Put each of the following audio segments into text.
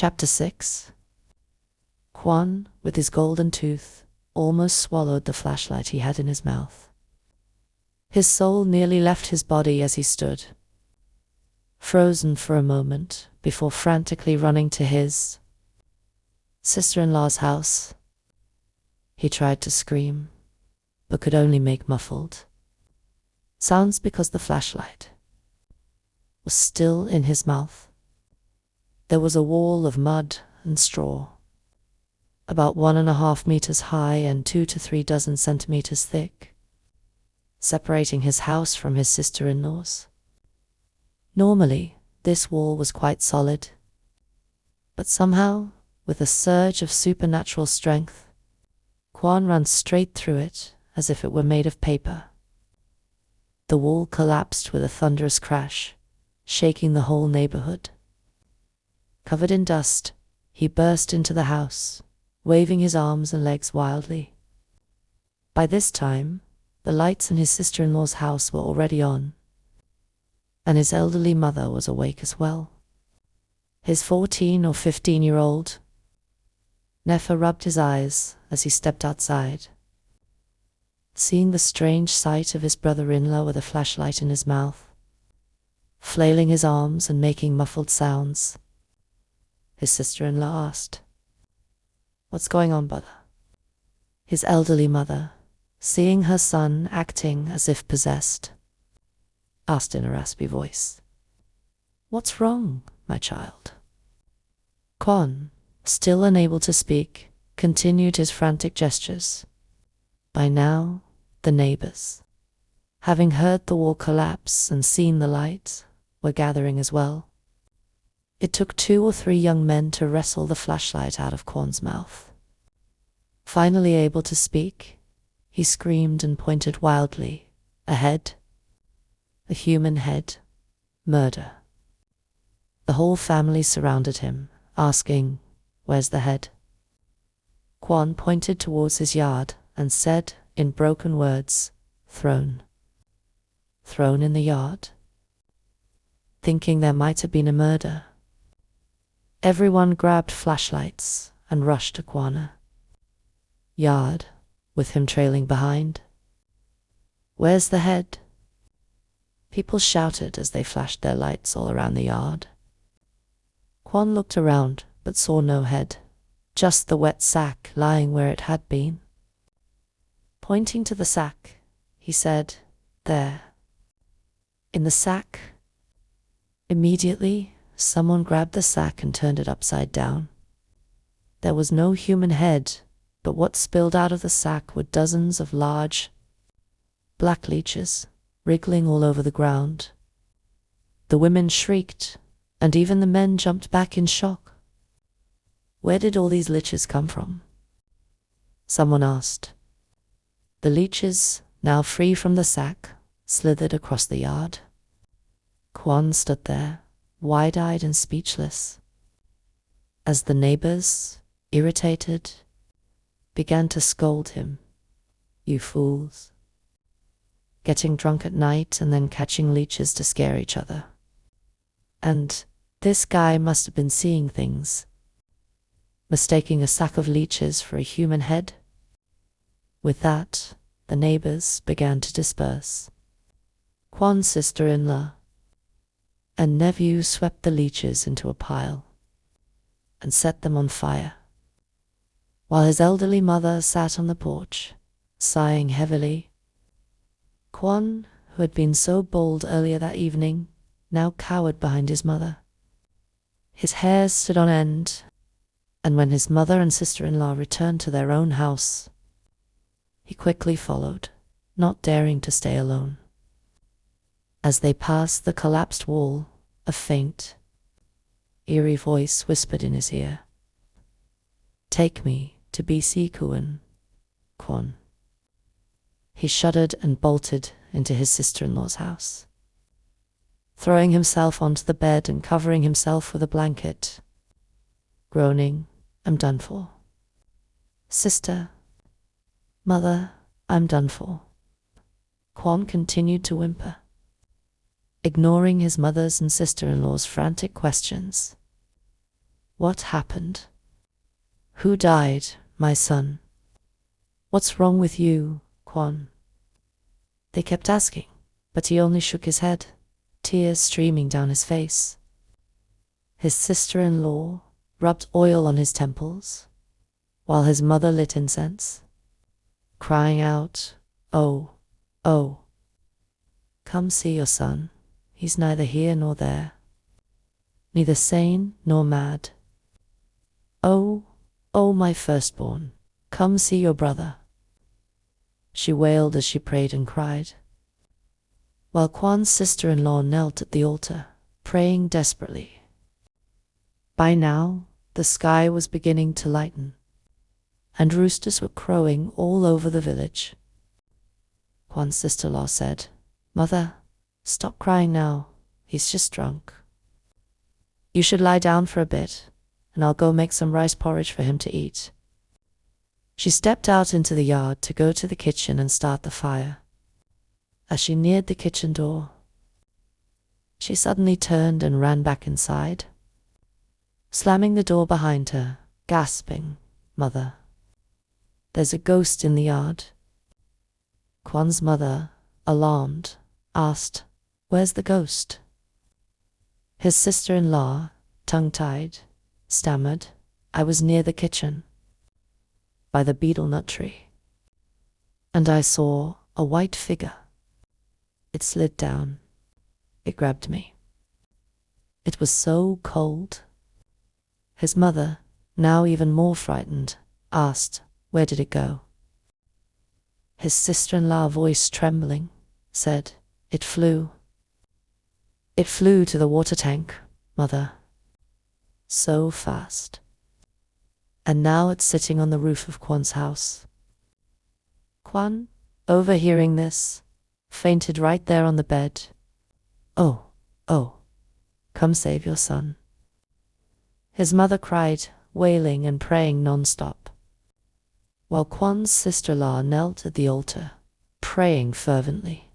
Chapter 6. Quan, with his golden tooth, almost swallowed the flashlight he had in his mouth. His soul nearly left his body as he stood, frozen for a moment before frantically running to his sister-in-law's house. He tried to scream, but could only make muffled sounds because the flashlight was still in his mouth. There was a wall of mud and straw, about 1.5 meters high and 2 to 3 dozen centimeters thick, separating his house from his sister-in-law's. Normally, this wall was quite solid, but somehow, with a surge of supernatural strength, Quan ran straight through it as if it were made of paper. The wall collapsed with a thunderous crash, shaking the whole neighborhood. Covered in dust, he burst into the house, waving his arms and legs wildly. By this time, the lights in his sister-in-law's house were already on, and his elderly mother was awake as well. His 14 or 15-year-old Nefa rubbed his eyes as he stepped outside. Seeing the strange sight of his brother-in-law with a flashlight in his mouth, flailing his arms and making muffled sounds, his sister-in-law asked, "What's going on, brother?" His elderly mother, seeing her son acting as if possessed, asked in a raspy voice, "What's wrong, my child?" Quan, still unable to speak, continued his frantic gestures. By now, the neighbors, having heard the wall collapse and seen the light, were gathering as well. It took 2 or 3 young men to wrestle the flashlight out of Quan's mouth. Finally able to speak, he screamed and pointed wildly. Ahead, a human head. Murder. The whole family surrounded him, asking, "Where's the head?" Quan pointed towards his yard and said in broken words, "Thrown." Thrown in the yard? Thinking there might have been a murder, everyone grabbed flashlights and rushed to Quan's yard, with him trailing behind. "Where's the head?" People shouted as they flashed their lights all around the yard. Quan looked around but saw no head, just the wet sack lying where it had been. Pointing to the sack, he said, "There." In the sack. Immediately, someone grabbed the sack and turned it upside down. There was no human head, but what spilled out of the sack were dozens of large, black leeches, wriggling all over the ground. The women shrieked, and even the men jumped back in shock. Where did all these leeches come from? Someone asked. The leeches, now free from the sack, slithered across the yard. Quan stood there, wide-eyed and speechless, as the neighbors, irritated, began to scold him. "You fools. Getting drunk at night and then catching leeches to scare each other. And this guy must have been seeing things, mistaking a sack of leeches for a human head." With that, the neighbors began to disperse. Quan's sister-in-law and nephew swept the leeches into a pile and set them on fire, while his elderly mother sat on the porch, sighing heavily. Quan, who had been so bold earlier that evening, now cowered behind his mother. His hair stood on end, and when his mother and sister-in-law returned to their own house, he quickly followed, not daring to stay alone. As they passed the collapsed wall, a faint, eerie voice whispered in his ear, "Take me to BC Kuan, Quan." He shuddered and bolted into his sister-in-law's house, throwing himself onto the bed and covering himself with a blanket, groaning, "I'm done for. Sister, mother, I'm done for." Quan continued to whimper, ignoring his mother's and sister-in-law's frantic questions. What happened? Who died, my son? What's wrong with you, Quan? They kept asking, but he only shook his head, tears streaming down his face. His sister-in-law rubbed oil on his temples, while his mother lit incense, crying out, "Oh, oh, come see your son. He's neither here nor there, neither sane nor mad. Oh, oh, my firstborn, come see your brother," she wailed as she prayed and cried, while Quan's sister-in-law knelt at the altar, praying desperately. By now, the sky was beginning to lighten, and roosters were crowing all over the village. Quan's sister-in-law said, "Mother, stop crying now. He's just drunk. You should lie down for a bit, and I'll go make some rice porridge for him to eat." She stepped out into the yard to go to the kitchen and start the fire. As she neared the kitchen door, she suddenly turned and ran back inside, slamming the door behind her, gasping, "Mother, there's a ghost in the yard." Quan's mother, alarmed, asked, "Where's the ghost?" His sister-in-law, tongue-tied, stammered, "I was near the kitchen, by the betel nut tree, and I saw a white figure. It slid down. It grabbed me. It was so cold." His mother, now even more frightened, asked, "Where did it go?" His sister-in-law, voice trembling, said, "It flew. It flew to the water tank, Mother. So fast. And now it's sitting on the roof of Quan's house." Quan, overhearing this, fainted right there on the bed. "Oh, oh, come save your son." His mother cried, wailing and praying non-stop, while Quan's sister-in-law knelt at the altar, praying fervently.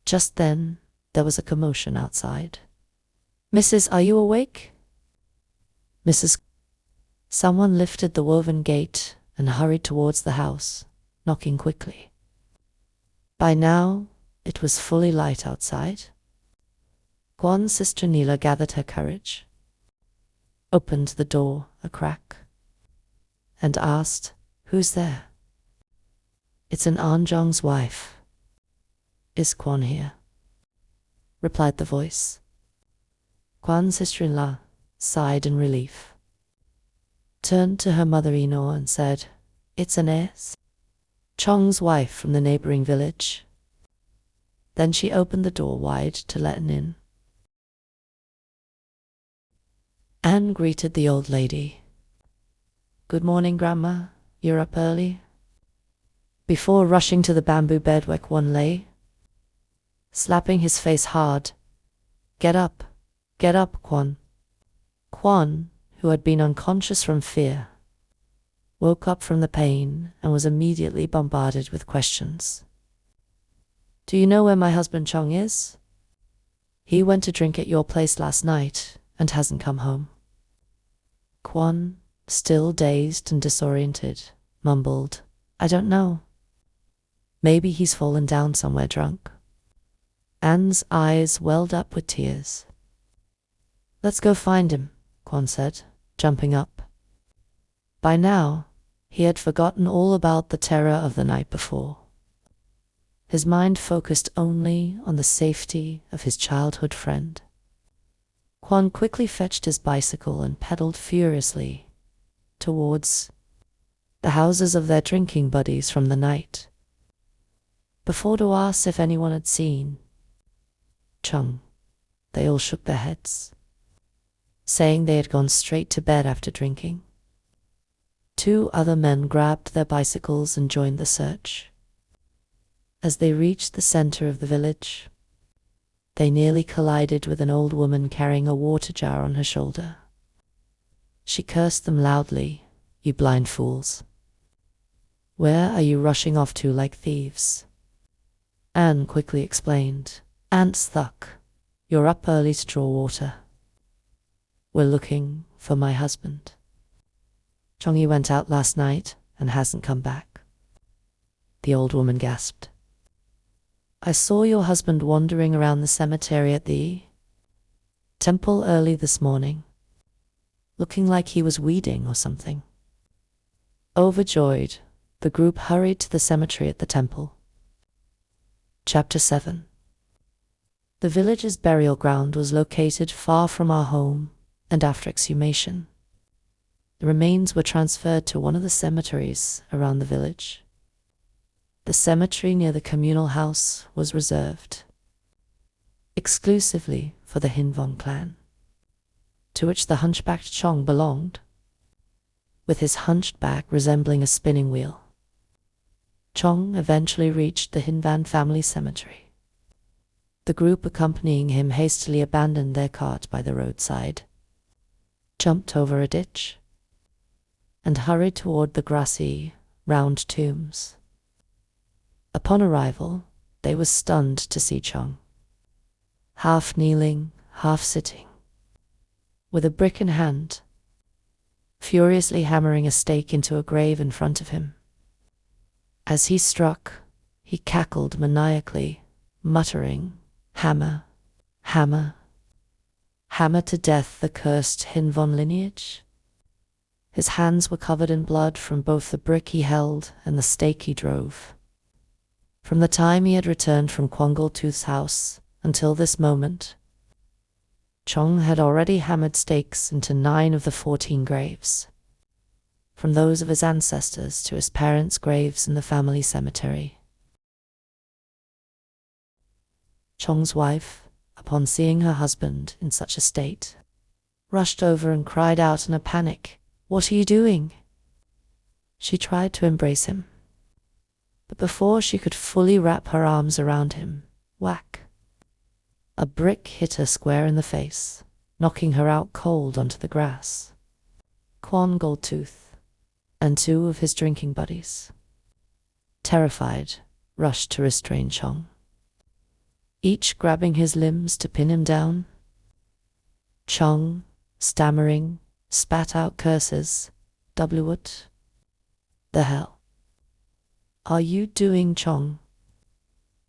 Just then, there was a commotion outside. "Mrs., are you awake?" Mrs. Someone lifted the woven gate and hurried towards the house, knocking quickly. By now, it was fully light outside. Quan's sister Neela gathered her courage, opened the door a crack, and asked, "Who's there?" "It's an Anjong's wife." "Is Quan here?" replied the voice. Quan's sister-in-law sighed in relief, turned to her mother-in-law and said, "It's Anais, Chong's wife from the neighboring village." Then she opened the door wide to let him in. Anne greeted the old lady. "Good morning, Grandma. You're up early?" Before rushing to the bamboo bed where Quan lay, slapping his face hard. Get up, Quan." Quan, who had been unconscious from fear, woke up from the pain and was immediately bombarded with questions. "Do you know where my husband Chong is? He went to drink at your place last night and hasn't come home." Quan, still dazed and disoriented, mumbled, "I don't know. Maybe he's fallen down somewhere drunk." Anne's eyes welled up with tears. "Let's go find him," Quan said, jumping up. By now, he had forgotten all about the terror of the night before. His mind focused only on the safety of his childhood friend. Quan quickly fetched his bicycle and pedaled furiously towards the houses of their drinking buddies from the night. Before to ask if anyone had seen Chung, they all shook their heads, saying they had gone straight to bed after drinking. 2 other men grabbed their bicycles and joined the search. As they reached the center of the village, they nearly collided with an old woman carrying a water jar on her shoulder. She cursed them loudly, "You blind fools. Where are you rushing off to like thieves?" Anne quickly explained, "Aunt's Thuck, you're up early to draw water." We're looking for my husband. Chong-yi went out last night and hasn't come back. The old woman gasped. I saw your husband wandering around the cemetery at the temple early this morning, looking like he was weeding or something. Overjoyed, the group hurried to the cemetery at the temple. Chapter 7. The village's burial ground was located far from our home, and after exhumation, the remains were transferred to one of the cemeteries around the village. The cemetery near the communal house was reserved exclusively for the Huong clan, to which the hunchbacked Chong belonged. With his hunched back resembling a spinning wheel, Chong eventually reached the Huong family cemetery. The group accompanying him hastily abandoned their cart by the roadside, jumped over a ditch, and hurried toward the grassy, round tombs. Upon arrival, they were stunned to see Chong, half kneeling, half sitting, with a brick in hand, furiously hammering a stake into a grave in front of him. As he struck, he cackled maniacally, muttering, "Hammer, hammer, hammer to death the cursed Huong lineage." His hands were covered in blood from both the brick he held and the stake he drove. From the time he had returned from Kwangol-tooth's house until this moment, Chong had already hammered stakes into 9 of the 14 graves, from those of his ancestors to his parents' graves in the family cemetery. Chong's wife, upon seeing her husband in such a state, rushed over and cried out in a panic, "What are you doing?" She tried to embrace him, but before she could fully wrap her arms around him, whack! A brick hit her square in the face, knocking her out cold onto the grass. Kwangol-tooth and 2 of his drinking buddies, terrified, rushed to restrain Chong, each grabbing his limbs to pin him down. Chong, stammering, spat out curses. "What the hell are you doing, Chong?"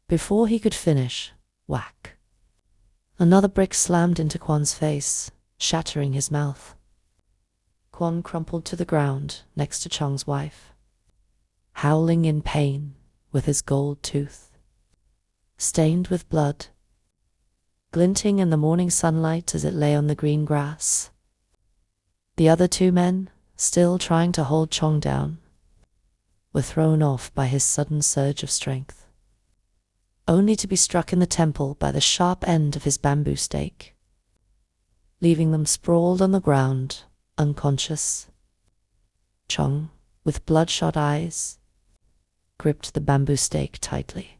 Before he could finish, whack! Another brick slammed into Kwan's face, shattering his mouth. Kwan crumpled to the ground next to Chong's wife, howling in pain, with his gold tooth stained with blood, glinting in the morning sunlight as it lay on the green grass. The other 2 men, still trying to hold Chong down, were thrown off by his sudden surge of strength, only to be struck in the temple by the sharp end of his bamboo stake, leaving them sprawled on the ground, unconscious. Chong, with bloodshot eyes, gripped the bamboo stake tightly,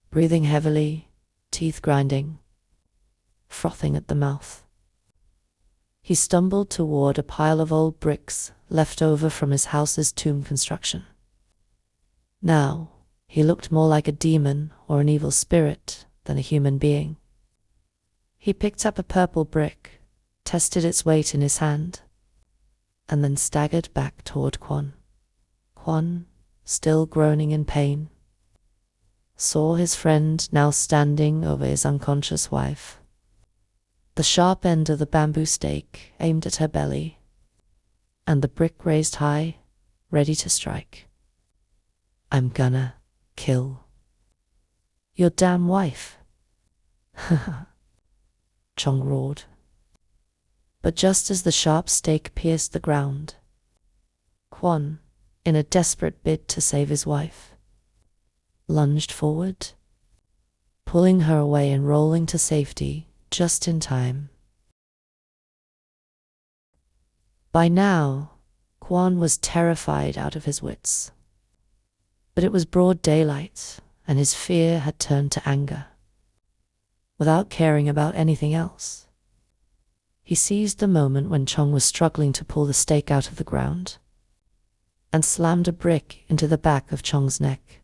breathing heavily, teeth grinding, frothing at the mouth. He stumbled toward a pile of old bricks left over from his house's tomb construction. Now, he looked more like a demon or an evil spirit than a human being. He picked up a purple brick, tested its weight in his hand, and then staggered back toward Kwan. Kwan, still groaning in pain, saw his friend now standing over his unconscious wife, the sharp end of the bamboo stake aimed at her belly, and the brick raised high, ready to strike. "I'm gonna kill your damn wife," Chong roared. But just as the sharp stake pierced the ground, Kwan, in a desperate bid to save his wife, lunged forward, pulling her away and rolling to safety just in time. By now, Kwan was terrified out of his wits. But it was broad daylight, and his fear had turned to anger. Without caring about anything else, he seized the moment when Chong was struggling to pull the stake out of the ground, and slammed a brick into the back of Chong's neck.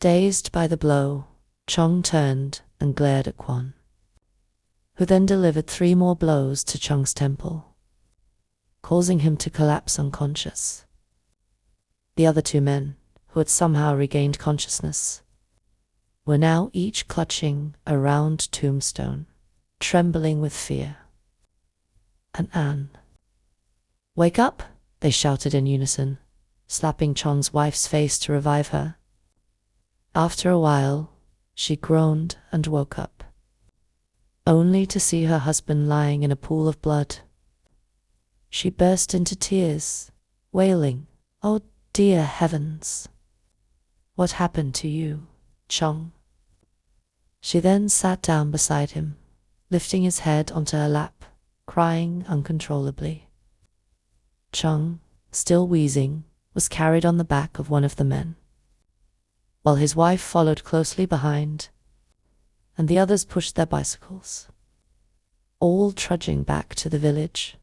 Dazed by the blow, Chong turned and glared at Kwan, who then delivered 3 more blows to Chung's temple, causing him to collapse unconscious. The other 2 men, who had somehow regained consciousness, were now each clutching a round tombstone, trembling with fear. And Anne. "Wake up!" they shouted in unison, slapping Chong's wife's face to revive her. After a while, she groaned and woke up, only to see her husband lying in a pool of blood. She burst into tears, wailing, "Oh dear heavens! What happened to you, Chong?" She then sat down beside him, lifting his head onto her lap, crying uncontrollably. Chong, still wheezing, was carried on the back of one of the men, while his wife followed closely behind, and the others pushed their bicycles, all trudging back to the village.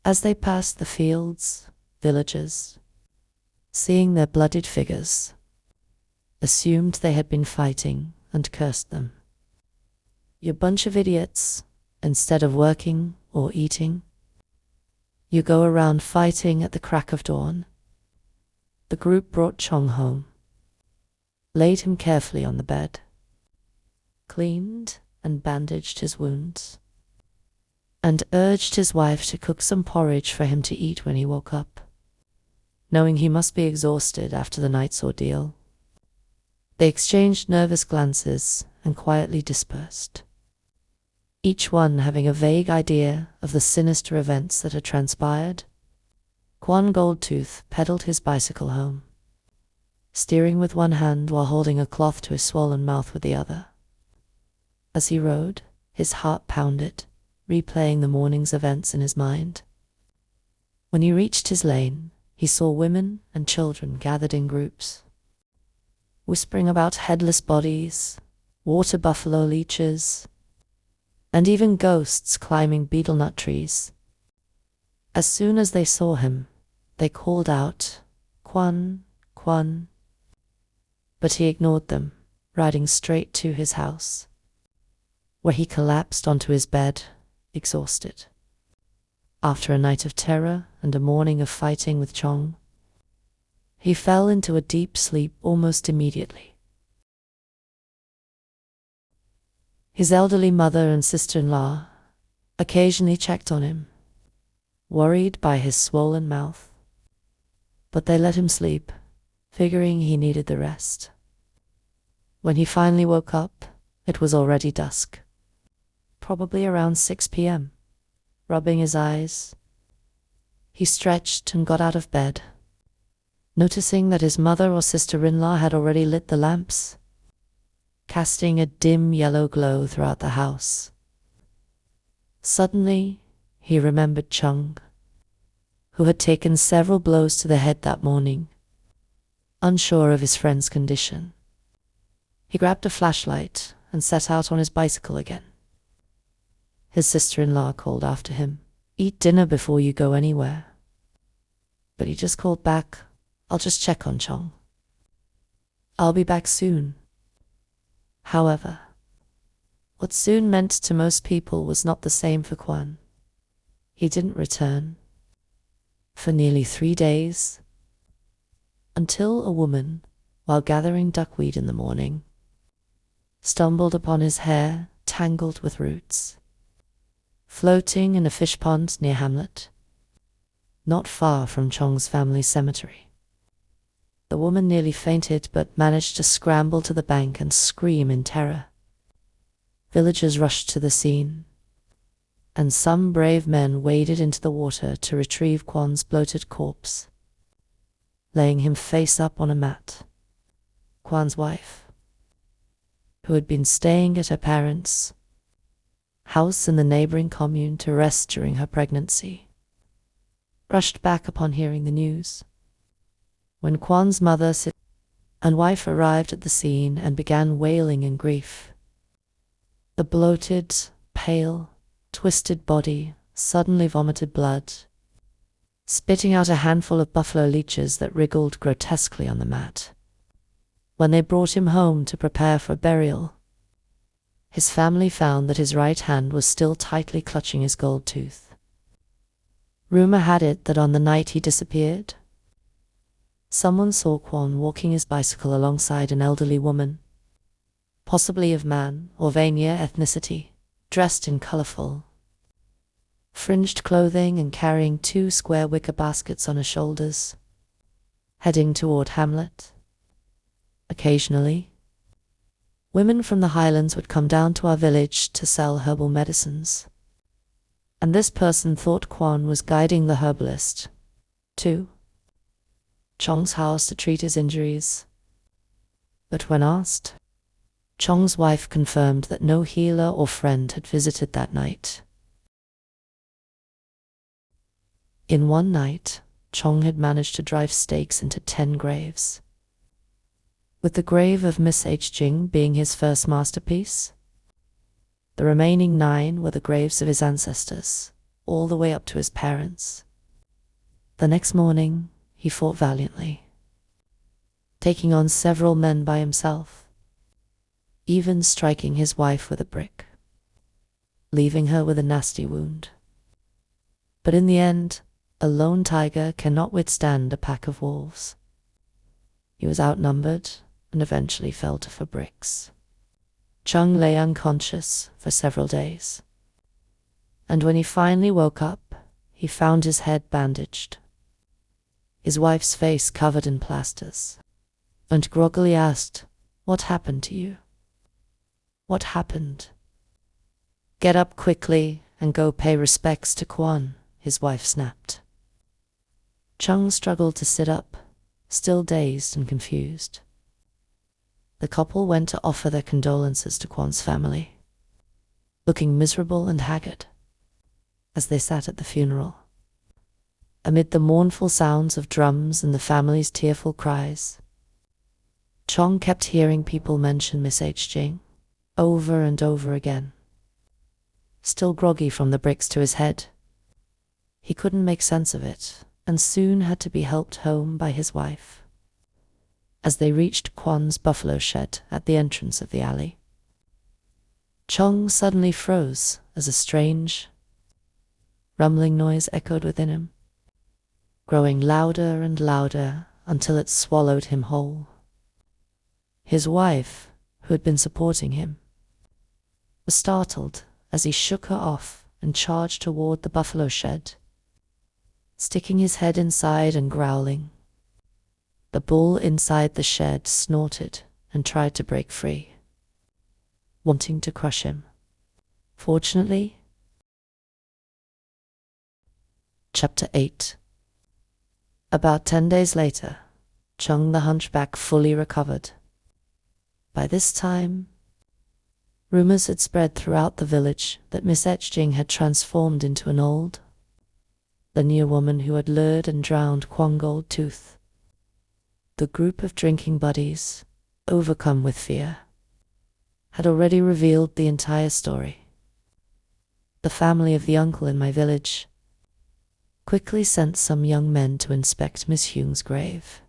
As they passed the fields, villagers, seeing their bloodied figures, assumed they had been fighting and cursed them. "You bunch of idiots, instead of working or eating, you go around fighting at the crack of dawn." The group brought Chong home, laid him carefully on the bed, cleaned and bandaged his wounds, and urged his wife to cook some porridge for him to eat when he woke up, knowing he must be exhausted after the night's ordeal. They exchanged nervous glances and quietly dispersed, each one having a vague idea of the sinister events that had transpired. Quan Goldtooth pedaled his bicycle home, steering with one hand while holding a cloth to his swollen mouth with the other. As he rode, his heart pounded, replaying the morning's events in his mind. When he reached his lane, he saw women and children gathered in groups, whispering about headless bodies, water buffalo leeches, and even ghosts climbing betel nut trees. As soon as they saw him, they called out, "Quan, Quan," but he ignored them, riding straight to his house, where he collapsed onto his bed, exhausted. After a night of terror and a morning of fighting with Chong, he fell into a deep sleep almost immediately. His elderly mother and sister-in-law occasionally checked on him, worried by his swollen mouth, but they let him sleep, figuring he needed the rest. When he finally woke up, it was already dusk, probably around 6 p.m. Rubbing his eyes, he stretched and got out of bed, noticing that his mother or sister-in-law had already lit the lamps, casting a dim yellow glow throughout the house. Suddenly, he remembered Chung, who had taken several blows to the head that morning, unsure of his friend's condition. He grabbed a flashlight and set out on his bicycle again. His sister-in-law called after him, "Eat dinner before you go anywhere." But he just called back, "I'll just check on Chong. I'll be back soon." However, what soon meant to most people was not the same for Quan. He didn't return for nearly 3 days, until a woman, while gathering duckweed in the morning, stumbled upon his hair tangled with roots, floating in a fish pond near Hamlet, not far from Chong's family cemetery. The woman nearly fainted but managed to scramble to the bank and scream in terror. Villagers rushed to the scene, and some brave men waded into the water to retrieve Quan's bloated corpse, laying him face up on a mat. Quan's wife, who had been staying at her parents' house in the neighboring commune to rest during her pregnancy, rushed back upon hearing the news. When Quan's mother and wife arrived at the scene and began wailing in grief, the bloated, pale, twisted body suddenly vomited blood, spitting out a handful of buffalo leeches that wriggled grotesquely on the mat. When they brought him home to prepare for burial, His family found that his right hand was still tightly clutching his gold tooth. Rumor had it that on the night he disappeared, someone saw Kwon walking his bicycle alongside an elderly woman, possibly of Man or Vania ethnicity, dressed in colorful, fringed clothing and carrying 2 square wicker baskets on her shoulders, heading toward Hamlet. Occasionally, women from the highlands would come down to our village to sell herbal medicines, and this person thought Kwon was guiding the herbalist to Chong's house to treat his injuries. But when asked, Chong's wife confirmed that no healer or friend had visited that night. In one night, Chong had managed to drive stakes into 10 graves, with the grave of Miss H. Jing being his first masterpiece. The remaining 9 were the graves of his ancestors, all the way up to his parents. The next morning, he fought valiantly, taking on several men by himself, even striking his wife with a brick, leaving her with a nasty wound. But in the end, a lone tiger cannot withstand a pack of wolves. He was outnumbered and eventually fell to for bricks. Chung lay unconscious for several days, and when he finally woke up, he found his head bandaged, his wife's face covered in plasters, and groggily asked, "What happened to you? What happened?" "Get up quickly and go pay respects to Kwon," his wife snapped. Chung struggled to sit up, still dazed and confused. The couple went to offer their condolences to Kwon's family, looking miserable and haggard as they sat at the funeral. Amid the mournful sounds of drums and the family's tearful cries, Chong kept hearing people mention Miss H. Jing over and over again. Still groggy from the bricks to his head, he couldn't make sense of it, and soon had to be helped home by his wife. As they reached Kwon's buffalo shed at the entrance of the alley, Chong suddenly froze as a strange, rumbling noise echoed within him, growing louder and louder until it swallowed him whole. His wife, who had been supporting him, was startled as he shook her off and charged toward the buffalo shed, sticking his head inside and growling. The bull inside the shed snorted and tried to break free, wanting to crush him. Fortunately, Chapter 8. About 10 days later, Chung the hunchback fully recovered. By this time, rumors had spread throughout the village that Miss Etchjing had transformed into an old, linear woman who had lured and drowned Kwon Goldtooth. The group of drinking buddies, overcome with fear, had already revealed the entire story. The family of the uncle in my village quickly sent some young men to inspect Miss Huong's grave,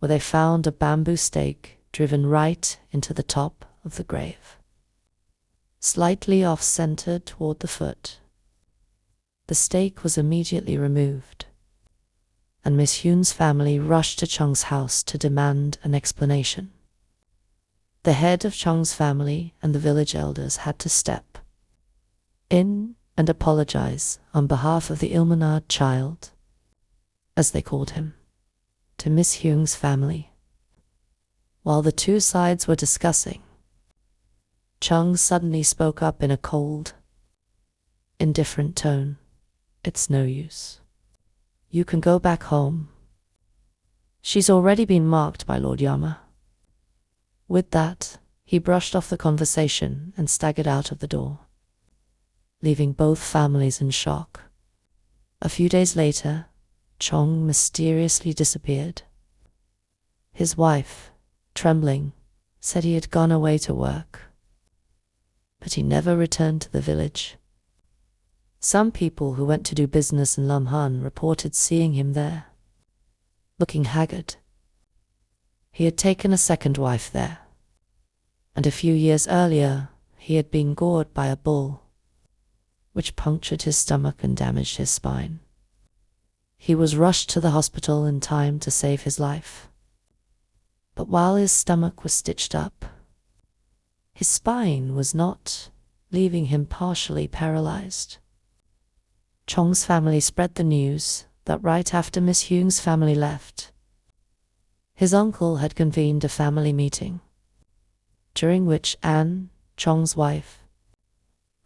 where they found a bamboo stake driven right into the top of the grave, slightly off-centered toward the foot. The stake was immediately removed, and Miss Huong's family rushed to Chung's house to demand an explanation. The head of Chung's family and the village elders had to step in and apologize on behalf of the ill-mannered child, as they called him, to Miss Huong's family. While the two sides were discussing, Chung suddenly spoke up in a cold, indifferent tone. "It's no use. You can go back home. She's already been marked by Lord Yama." With that, he brushed off the conversation and staggered out of the door, leaving both families in shock. A few days later, Chong mysteriously disappeared. His wife, trembling, said he had gone away to work, but he never returned to the village. Some people who went to do business in Lumhan reported seeing him there, looking haggard. He had taken a second wife there, and a few years earlier he had been gored by a bull, which punctured his stomach and damaged his spine. He was rushed to the hospital in time to save his life. But while his stomach was stitched up, his spine was not, leaving him partially paralyzed. Chong's family spread the news that right after Miss Huong's family left, his uncle had convened a family meeting, during which Anne, Chong's wife,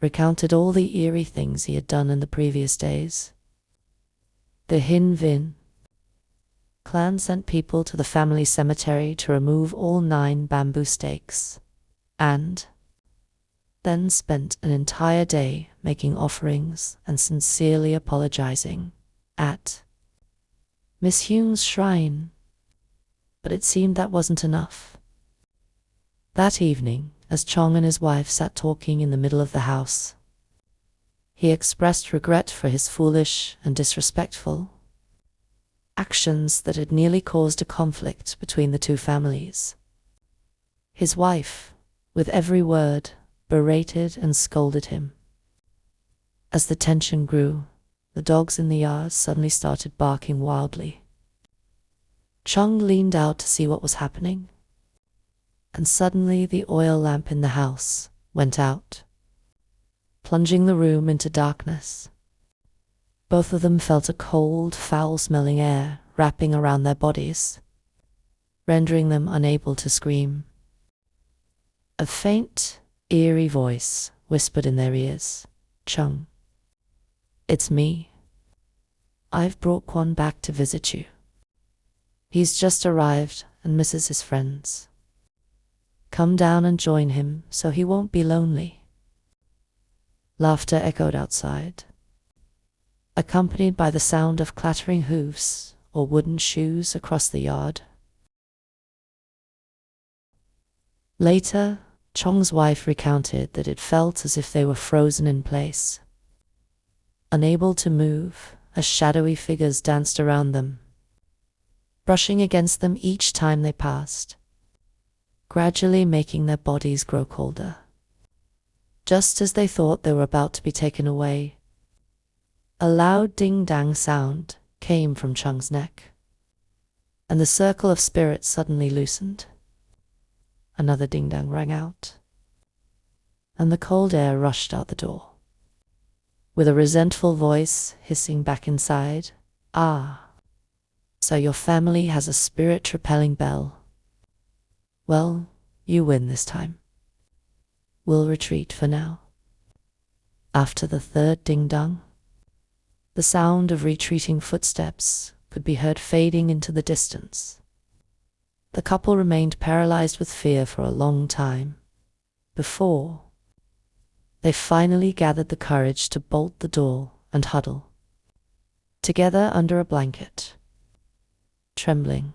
recounted all the eerie things he had done in the previous days. The Hin Vin clan sent people to the family cemetery to remove all 9 bamboo stakes, and then spent an entire day making offerings and sincerely apologizing at Miss Huong's shrine. But it seemed that wasn't enough. That evening, as Chong and his wife sat talking in the middle of the house, he expressed regret for his foolish and disrespectful actions that had nearly caused a conflict between the two families. His wife, with every word, berated and scolded him. As the tension grew, the dogs in the yard suddenly started barking wildly. Chong leaned out to see what was happening, and suddenly the oil lamp in the house went out, plunging the room into darkness. Both of them felt a cold, foul-smelling air wrapping around their bodies, rendering them unable to scream. A faint, eerie voice whispered in their ears, "Chung, it's me. I've brought Quan back to visit you. He's just arrived and misses his friends. Come down and join him so he won't be lonely." Laughter echoed outside, accompanied by the sound of clattering hooves or wooden shoes across the yard. Later, Chong's wife recounted that it felt as if they were frozen in place, unable to move as shadowy figures danced around them, brushing against them each time they passed, gradually making their bodies grow colder. Just as they thought they were about to be taken away, a loud ding-dang sound came from Chung's neck, and the circle of spirits suddenly loosened. Another ding-dang rang out, and the cold air rushed out the door. With a resentful voice hissing back inside, "Ah, so your family has a spirit-repelling bell. Well, you win this time. We'll retreat for now." After the third ding-dong, the sound of retreating footsteps could be heard fading into the distance. The couple remained paralyzed with fear for a long time, before they finally gathered the courage to bolt the door and huddle together under a blanket, trembling.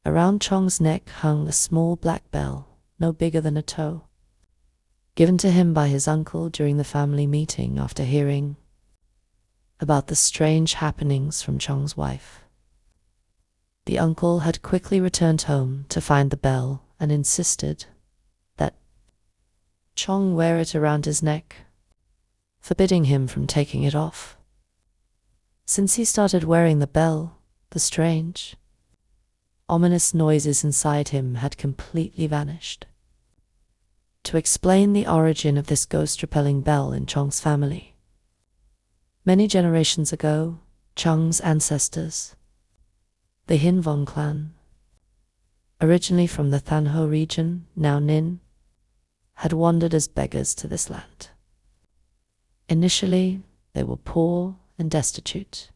Around Chong's neck hung a small black bell, no bigger than a toe, given to him by his uncle during the family meeting after hearing about the strange happenings from Chong's wife. The uncle had quickly returned home to find the bell and insisted that Chong wear it around his neck, forbidding him from taking it off. Since he started wearing the bell, the strange, ominous noises inside him had completely vanished. To explain the origin of this ghost-repelling bell in Chong's family, many generations ago, Chong's ancestors, the Hin Vong clan, originally from the Thanho region, now Nin, had wandered as beggars to this land. Initially, they were poor and destitute,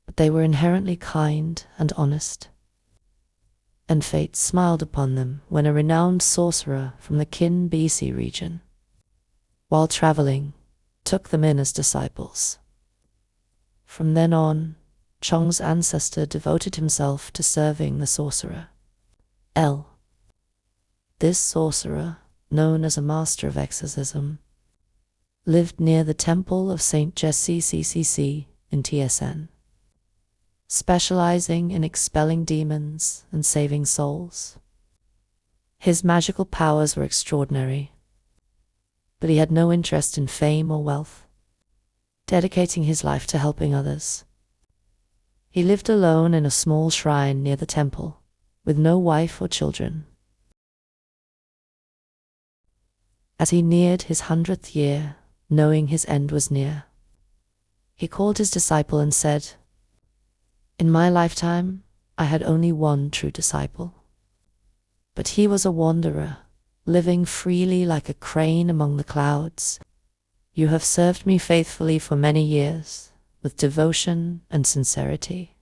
but they were inherently kind and honest, and fate smiled upon them when a renowned sorcerer from the Kin BC region, while traveling, took them in as disciples. From then on, Chong's ancestor devoted himself to serving the sorcerer. This sorcerer, known as a master of exorcism, lived near the temple of Saint Jesse CCC in TSN, specializing in expelling demons and saving souls. His magical powers were extraordinary, but he had no interest in fame or wealth, dedicating his life to helping others. He lived alone in a small shrine near the temple, with no wife or children. As he neared his 100th year, knowing his end was near, he called his disciple and said, "In my lifetime, I had only one true disciple. But he was a wanderer, living freely like a crane among the clouds. You have served me faithfully for many years, with devotion and sincerity.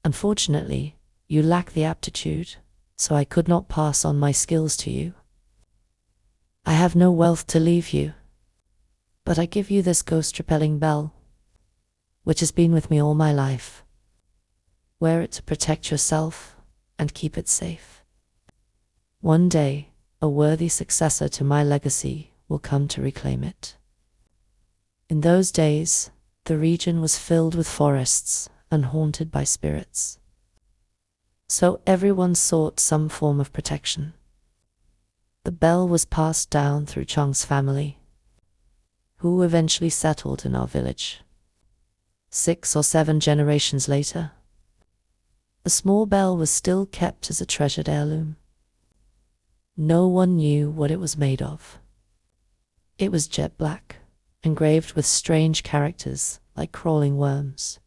Unfortunately, you lack the aptitude, so I could not pass on my skills to you. I have no wealth to leave you, but I give you this ghost-repelling bell, which has been with me all my life. Wear it to protect yourself and keep it safe. One day, a worthy successor to my legacy will come to reclaim it." In those days, the region was filled with forests and haunted by spirits. So everyone sought some form of protection. The bell was passed down through Chong's family, who eventually settled in our village. 6 or 7 generations later, the small bell was still kept as a treasured heirloom. No one knew what it was made of. It was jet black, engraved with strange characters like crawling worms.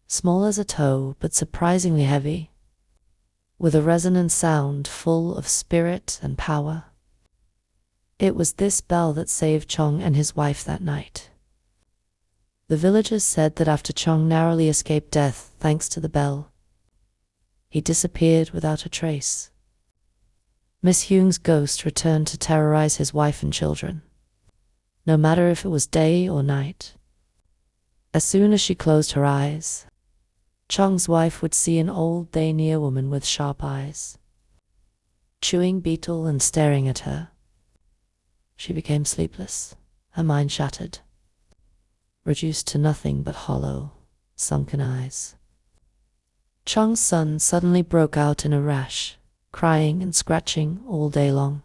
Small as a toe, but surprisingly heavy, with a resonant sound full of spirit and power. It was this bell that saved Chong and his wife that night. The villagers said that after Chong narrowly escaped death thanks to the bell, he disappeared without a trace. Miss Huong's ghost returned to terrorize his wife and children, no matter if it was day or night. As soon as she closed her eyes, Chong's wife would see an old dayneer woman with sharp eyes, chewing betel and staring at her. She became sleepless, her mind shattered, reduced to nothing but hollow, sunken eyes. Chong's son suddenly broke out in a rash, crying and scratching all day long.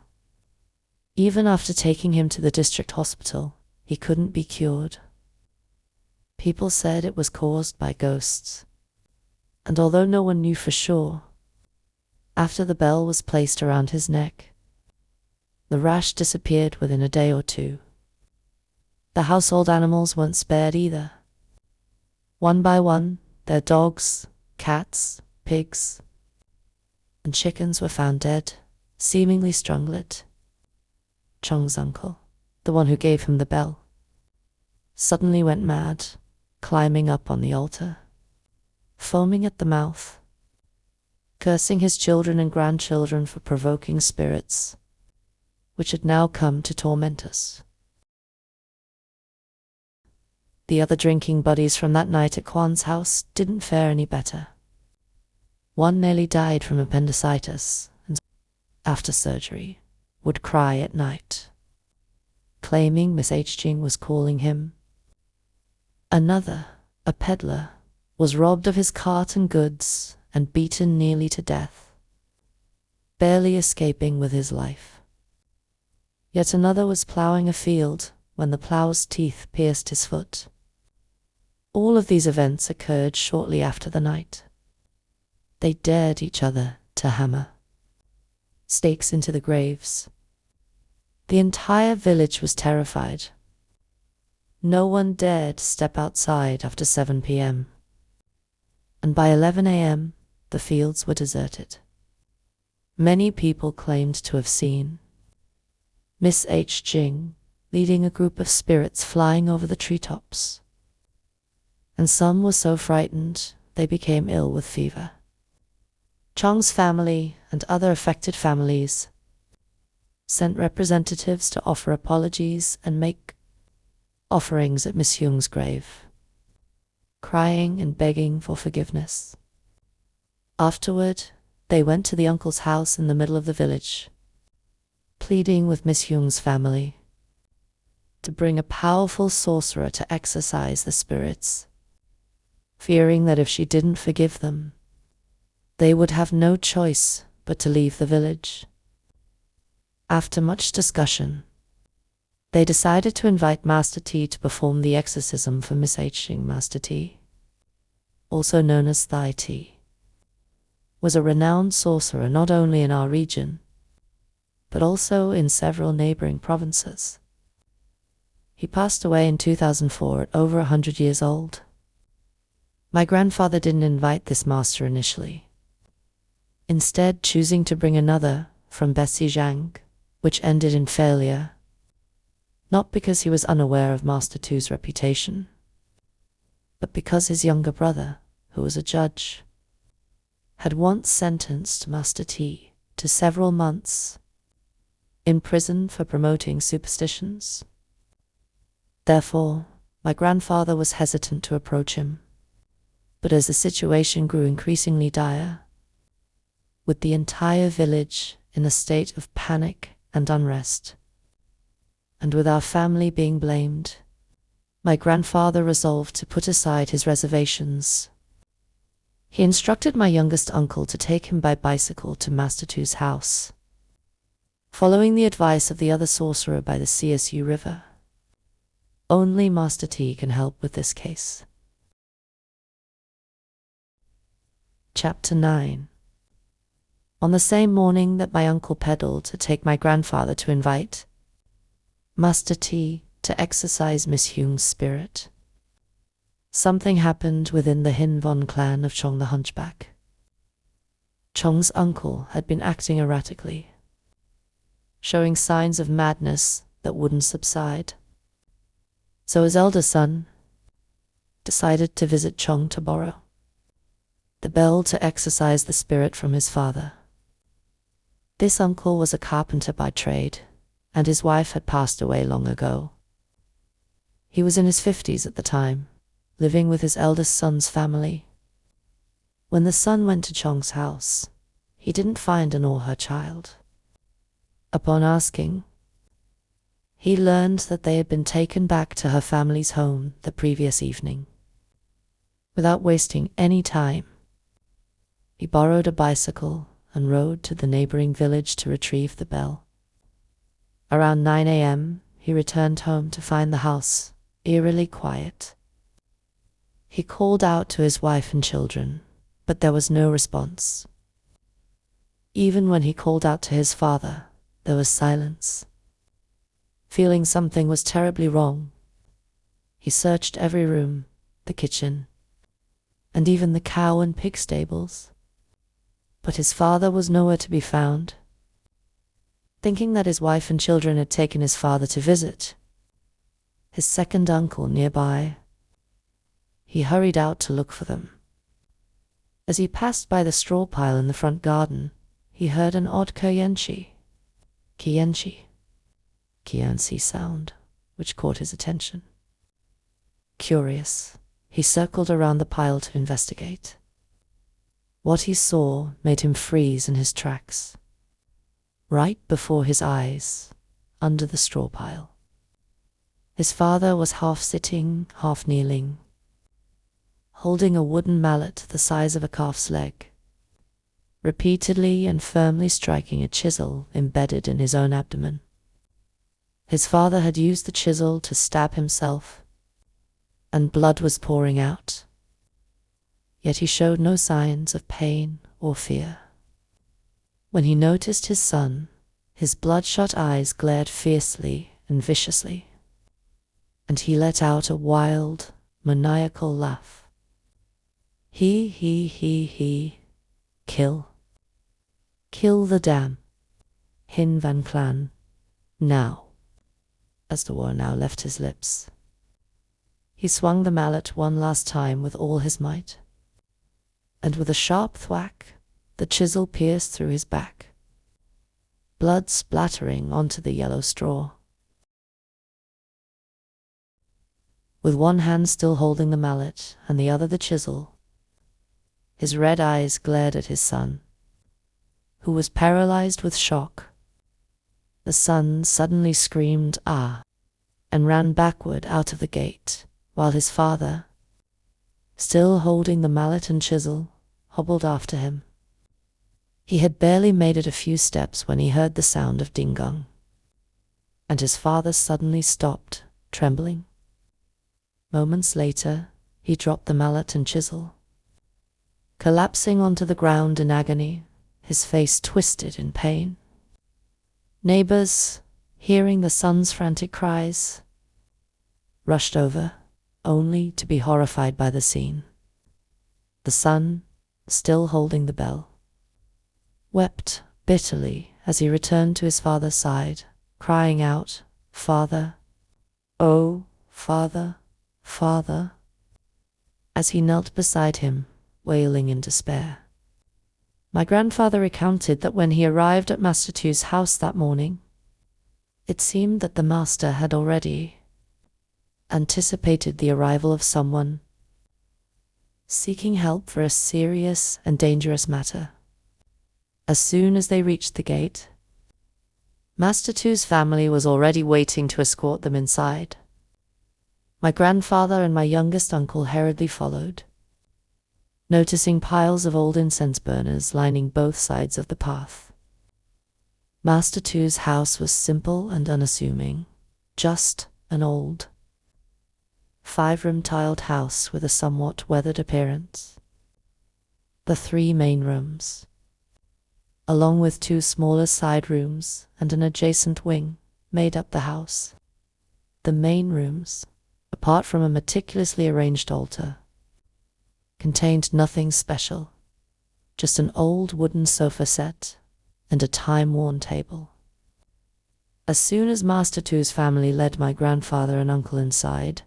Even after taking him to the district hospital, he couldn't be cured. People said it was caused by ghosts, and although no one knew for sure, after the bell was placed around his neck, the rash disappeared within a day or 2. The household animals weren't spared either. One by one, their dogs, cats, pigs, and chickens were found dead, seemingly stranguled. Chong's uncle, the one who gave him the bell, suddenly went mad, climbing up on the altar, foaming at the mouth, cursing his children and grandchildren for provoking spirits, which had now come to torment us. The other drinking buddies from that night at Kwan's house didn't fare any better. One nearly died from appendicitis, and after surgery, would cry at night, claiming Miss H. Jing was calling him. Another, a peddler, was robbed of his cart and goods and beaten nearly to death, barely escaping with his life. Yet another was ploughing a field when the plough's teeth pierced his foot. All of these events occurred shortly after the night. They dared each other to hammer stakes into the graves. The entire village was terrified. No one dared step outside after 7 p.m. And by 11 a.m., the fields were deserted. Many people claimed to have seen Miss H. Jing leading a group of spirits flying over the treetops, and some were so frightened they became ill with fever. Chong's family and other affected families sent representatives to offer apologies and make offerings at Miss Huong's grave, crying and begging for forgiveness. Afterward, they went to the uncle's house in the middle of the village, pleading with Miss Huong's family to bring a powerful sorcerer to exorcise the spirits, fearing that if she didn't forgive them, they would have no choice but to leave the village. After much discussion, they decided to invite Master T to perform the exorcism for misaging. Master T, also known as Thai T, was a renowned sorcerer not only in our region, but also in several neighboring provinces. He passed away in 2004 at over 100 years old. My grandfather didn't invite this master initially, instead choosing to bring another from Bessie Zhang, which ended in failure, not because he was unaware of Master Tu's reputation, but because his younger brother, who was a judge, had once sentenced Master T to several months in prison for promoting superstitions. Therefore, my grandfather was hesitant to approach him. But as the situation grew increasingly dire, with the entire village in a state of panic and unrest, and with our family being blamed, my grandfather resolved to put aside his reservations. He instructed my youngest uncle to take him by bicycle to Master Tu's house, following the advice of the other sorcerer by the CSU River. Only Master T can help with this case. Chapter 9. On the same morning that my uncle pedaled to take my grandfather to invite Master T to exorcise Miss Huong's spirit, something happened within the Hin Von clan of Chong the Hunchback. Chong's uncle had been acting erratically, showing signs of madness that wouldn't subside. So his elder son decided to visit Chong to borrow the bell to exorcise the spirit from his father. This uncle was a carpenter by trade, and his wife had passed away long ago. He was in his 50s at the time, living with his eldest son's family. When the son went to Chong's house, he didn't find an or her child. Upon asking, he learned that they had been taken back to her family's home the previous evening. Without wasting any time, he borrowed a bicycle and rode to the neighboring village to retrieve the bell. Around 9 a.m., he returned home to find the house eerily quiet. He called out to his wife and children, but there was no response. Even when he called out to his father, there was silence. Feeling something was terribly wrong, he searched every room, the kitchen, and even the cow and pig stables. But his father was nowhere to be found. Thinking that his wife and children had taken his father to visit his second uncle nearby, he hurried out to look for them. As he passed by the straw pile in the front garden, he heard an odd kianchi sound, which caught his attention. Curious, he circled around the pile to investigate. What he saw made him freeze in his tracks. Right before his eyes, under the straw pile, his father was half sitting, half kneeling, holding a wooden mallet the size of a calf's leg, repeatedly and firmly striking a chisel embedded in his own abdomen. His father had used the chisel to stab himself, and blood was pouring out. Yet he showed no signs of pain or fear. When he noticed his son, his bloodshot eyes glared fiercely and viciously, and he let out a wild, maniacal laugh. He, kill the damn Hin Van clan, now. As the word now left his lips, he swung the mallet one last time with all his might, and with a sharp thwack, the chisel pierced through his back, blood splattering onto the yellow straw. With one hand still holding the mallet and the other the chisel, his red eyes glared at his son, who was paralyzed with shock. The son suddenly screamed, "Ah!" and ran backward out of the gate, while his father, still holding the mallet and chisel, hobbled after him. He had barely made it a few steps when he heard the sound of ding-dong, and his father suddenly stopped, trembling. Moments later, he dropped the mallet and chisel, collapsing onto the ground in agony, his face twisted in pain. Neighbors, hearing the son's frantic cries, rushed over, only to be horrified by the scene. The son, still holding the bell, wept bitterly as he returned to his father's side, crying out, "Father, oh, Father, Father," as he knelt beside him, wailing in despair. My grandfather recounted that when he arrived at Master Tu's house that morning, it seemed that the master had already anticipated the arrival of someone seeking help for a serious and dangerous matter. As soon as they reached the gate, Master Tu's family was already waiting to escort them inside. My grandfather and my youngest uncle hurriedly followed, noticing piles of old incense burners lining both sides of the path. Master Tu's house was simple and unassuming, just an old, 5-room tiled house with a somewhat weathered appearance. The 3 main rooms, along with 2 smaller side rooms and an adjacent wing, made up the house. The main rooms, apart from a meticulously arranged altar, contained nothing special, just an old wooden sofa set and a time-worn table. As soon as Master Tu's family led my grandfather and uncle inside,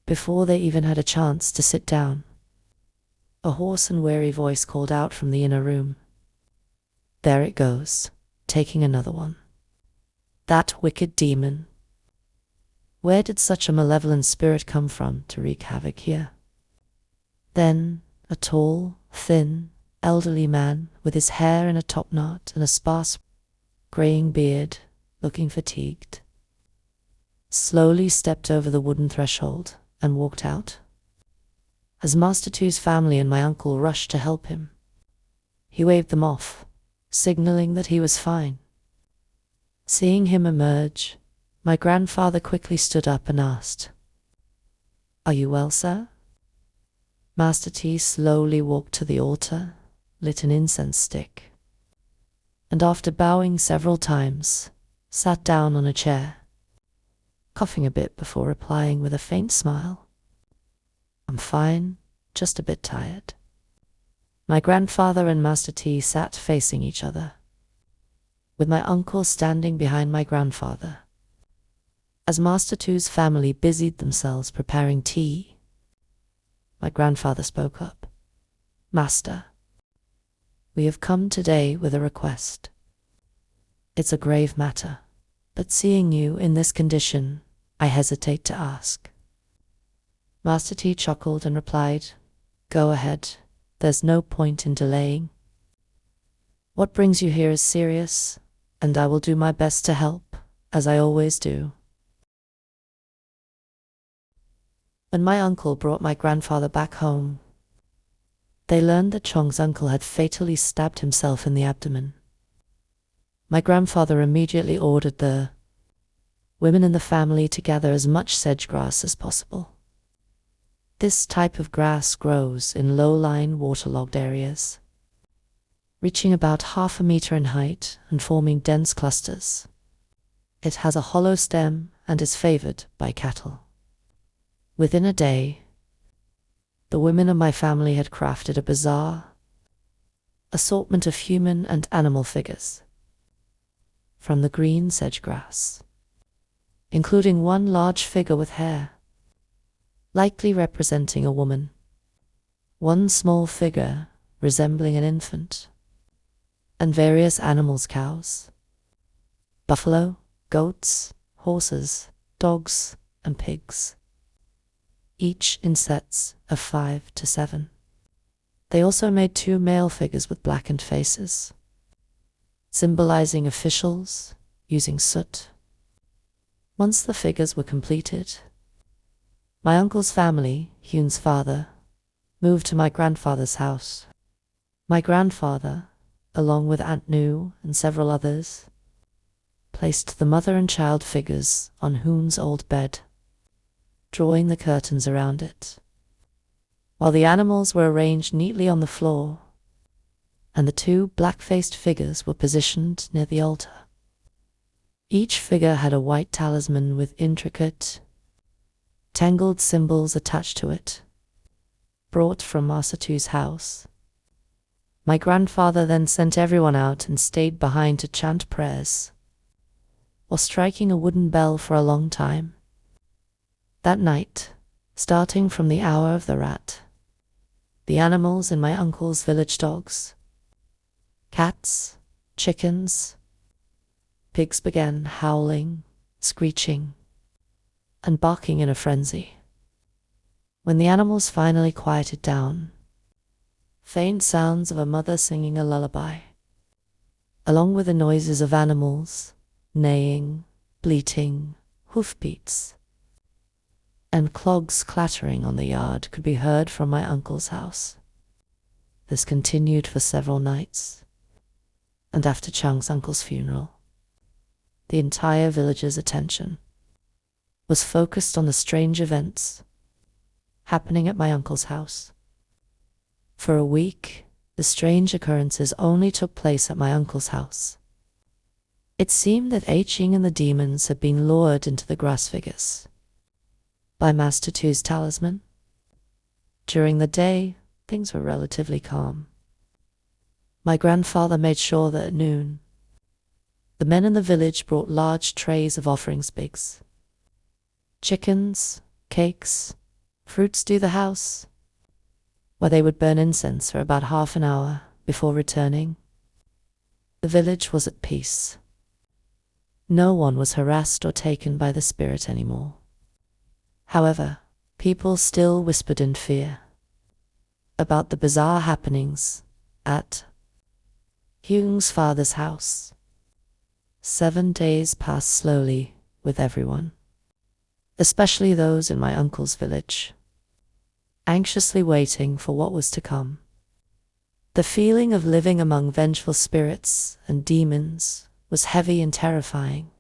before they even had a chance to sit down, a hoarse and weary voice called out from the inner room, "There it goes, taking another one. That wicked demon. Where did such a malevolent spirit come from to wreak havoc here?" Then a tall, thin, elderly man with his hair in a topknot and a sparse, graying beard, looking fatigued, slowly stepped over the wooden threshold and walked out. As Master Tu's family and my uncle rushed to help him, he waved them off, signaling that he was fine. Seeing him emerge, my grandfather quickly stood up and asked, "Are you well, sir?" Master T slowly walked to the altar, lit an incense stick, and after bowing several times, sat down on a chair, coughing a bit before replying with a faint smile, "I'm fine, just a bit tired." My grandfather and Master T sat facing each other, with my uncle standing behind my grandfather. As Master Tu's family busied themselves preparing tea, my grandfather spoke up, "Master, we have come today with a request. It's a grave matter, but seeing you in this condition, I hesitate to ask." Master T chuckled and replied, "Go ahead, there's no point in delaying. What brings you here is serious, and I will do my best to help, as I always do." When my uncle brought my grandfather back home, they learned that Chong's uncle had fatally stabbed himself in the abdomen. My grandfather immediately ordered the women in the family to gather as much sedge grass as possible. This type of grass grows in low-lying, waterlogged areas, reaching about 1/2 meter in height and forming dense clusters. It has a hollow stem and is favored by cattle. Within a day, the women of my family had crafted a bizarre assortment of human and animal figures from the green sedge grass, including one large figure with hair, likely representing a woman, one small figure resembling an infant, and various animals: cows, buffalo, goats, horses, dogs, and pigs, each in sets of 5 to 7. They also made 2 male figures with blackened faces, symbolizing officials using soot. Once the figures were completed, my uncle's family, Hyun's father, moved to my grandfather's house. My grandfather, along with Aunt Nu and several others, placed the mother and child figures on Hoon's old bed, drawing the curtains around it, while the animals were arranged neatly on the floor, and the two black-faced figures were positioned near the altar. Each figure had a white talisman with intricate, tangled symbols attached to it, brought from Masatu's house. My grandfather then sent everyone out and stayed behind to chant prayers, while striking a wooden bell for a long time. That night, starting from the hour of the rat, the animals in my uncle's village dogs, cats, chickens, pigs began howling, screeching, and barking in a frenzy. When the animals finally quieted down, faint sounds of a mother singing a lullaby, along with the noises of animals, neighing, bleating, hoofbeats, and clogs clattering on the yard could be heard from my uncle's house. This continued for several nights, and after Chang's uncle's funeral, the entire village's attention was focused on the strange events happening at my uncle's house. For a week, the strange occurrences only took place at my uncle's house. It seemed that I-Ching and the demons had been lured into the grass figures by Master Tu's talisman. During the day, things were relatively calm. My grandfather made sure that at noon, the men in the village brought large trays of offerings pigs, chickens, cakes, fruits to the house, where they would burn incense for about half an hour before returning. The village was at peace. No one was harassed or taken by the spirit anymore. However, people still whispered in fear about the bizarre happenings at Huong's father's house. 7 days passed slowly with everyone, especially those in my uncle's village, anxiously waiting for what was to come. The feeling of living among vengeful spirits and demons was heavy and terrifying.